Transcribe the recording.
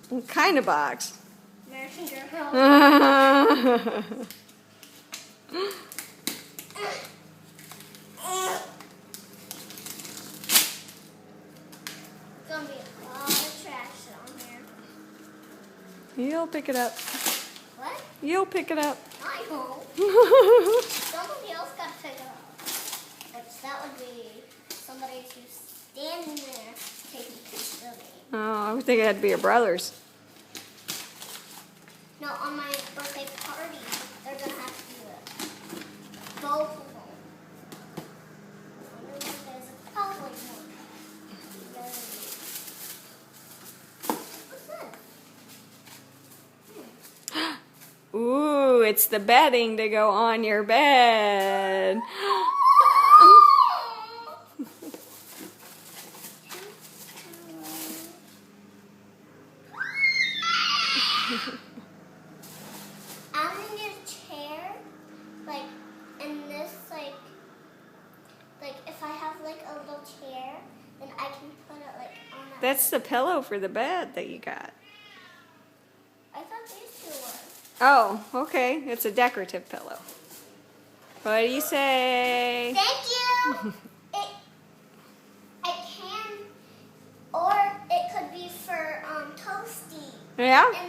What kind of box? American Girl. It's gonna be a lot of trash on here. You'll pick it up. What? You'll pick it up. I won't. Somebody else got to pick it up. Which that would be somebody who's standing there taking pictures of me. Oh, I would think it had to be your brother's. No, on my birthday party, they're gonna have to do it. Both of them. I wonder if there's a cowboy one. What's that? Ooh, it's the bedding to go on your bed. I'm gonna get a chair, and this, if I have, a little chair, then I can put it, on that. That's the pillow for the bed that you got. I thought these two were. Oh, okay. It's a decorative pillow. What do you say? Thank you! It can, or it could be for, Toasty. Yeah? And